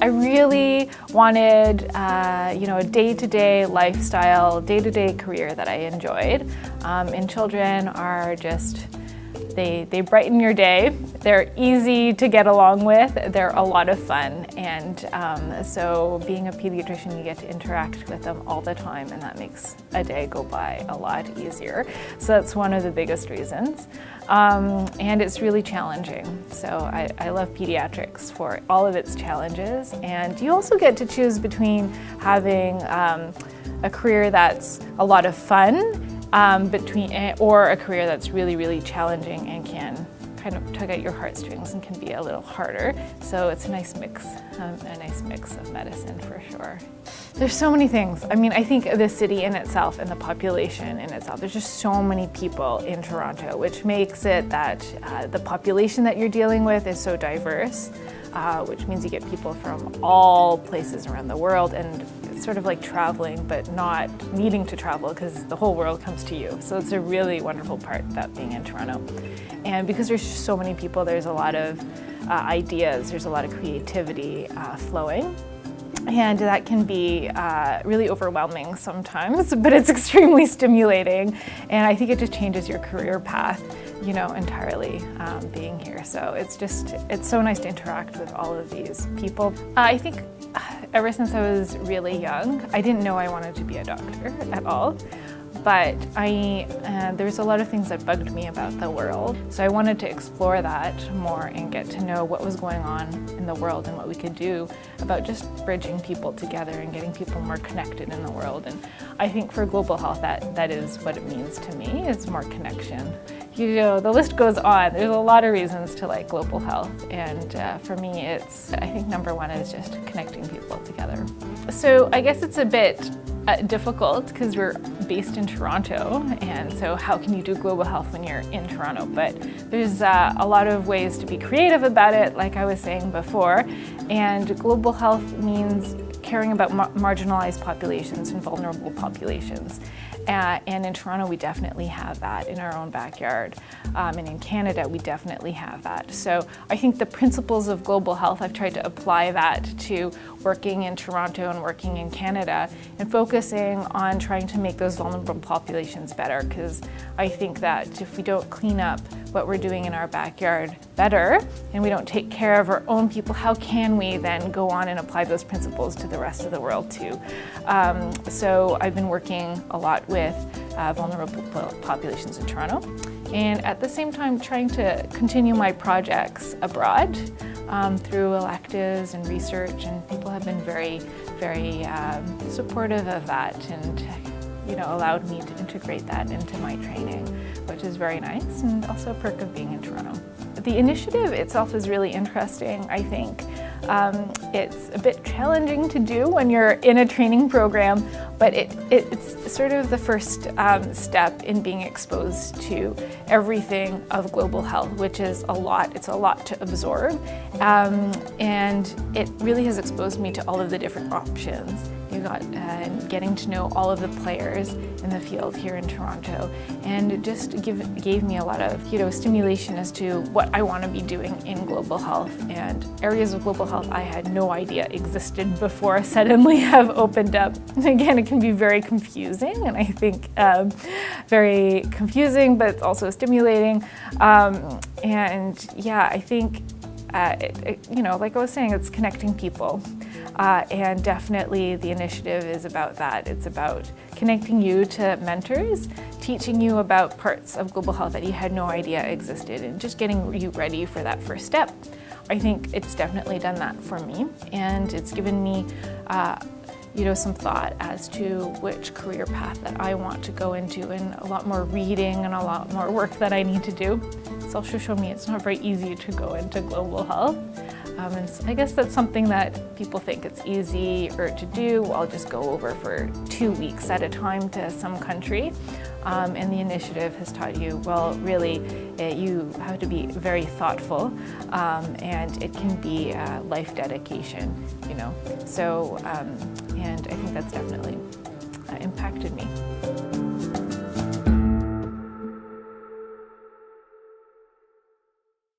I really wanted, a day-to-day lifestyle, day-to-day career that I enjoyed. And children are just, they brighten your day. They're easy to get along with. They're a lot of fun. And so being a pediatrician, you get to interact with them all the time, and that makes a day go by a lot easier. So that's one of the biggest reasons. And it's really challenging. So I love pediatrics for all of its challenges. And you also get to choose between having a career that's a lot of fun or a career that's really, really challenging and can kind of tug at your heartstrings and can be a little harder. So it's a nice mix of medicine for sure. There's so many things. I mean, I think the city in itself and the population in itself, there's just so many people in Toronto, which makes it that the population that you're dealing with is so diverse, which means you get people from all places around the world, and it's sort of like traveling, but not needing to travel because the whole world comes to you. So it's a really wonderful part about being in Toronto. And because there's just so many people, there's a lot of ideas, there's a lot of creativity flowing. And that can be really overwhelming sometimes, but it's extremely stimulating. And I think it just changes your career path, entirely being here. So it's so nice to interact with all of these people. I think ever since I was really young, I didn't know I wanted to be a doctor at all. But there's a lot of things that bugged me about the world. So I wanted to explore that more and get to know what was going on in the world and what we could do about just bridging people together and getting people more connected in the world. And I think for global health, that is what it means to me, is more connection. The list goes on. There's a lot of reasons to like global health. And for me, I think number one is just connecting people together. So I guess it's a bit difficult because we're based in Toronto, and so how can you do global health when you're in Toronto? But there's a lot of ways to be creative about it, like I was saying before, and global health means caring about marginalized populations and vulnerable populations. And in Toronto, we definitely have that in our own backyard. And in Canada, we definitely have that. So I think the principles of global health, I've tried to apply that to working in Toronto and working in Canada and focusing on trying to make those vulnerable populations better. Because I think that if we don't clean up what we're doing in our backyard better and we don't take care of our own people, how can we then go on and apply those principles to the rest of the world too? So I've been working a lot with vulnerable populations in Toronto, and at the same time trying to continue my projects abroad through electives and research, and people have been very, very supportive of that and allowed me to integrate that into my training, which is very nice and also a perk of being in Toronto. The initiative itself is really interesting, I think. It's a bit challenging to do when you're in a training program, but it's sort of the first step in being exposed to everything of global health, which is a lot. It's a lot to absorb, and it really has exposed me to all of the different options. Getting to know all of the players in the field here in Toronto, and it just gave me a lot of stimulation as to what I want to be doing in global health, and areas of global health I had no idea existed before suddenly have opened up. And again, it can be very confusing, and I think very confusing, but it's also stimulating. And yeah, I think like I was saying, it's connecting people. And definitely the initiative is about that. It's about connecting you to mentors, teaching you about parts of global health that you had no idea existed, and just getting you ready for that first step. I think it's definitely done that for me, and it's given me some thought as to which career path that I want to go into, and a lot more reading and a lot more work that I need to do. It's also shown me it's not very easy to go into global health. And I guess that's something that people think it's easier to do. I'll just go over for 2 weeks at a time to some country. And the initiative has taught you, well, really, you have to be very thoughtful, and it can be life dedication, So, and I think that's definitely impacted me.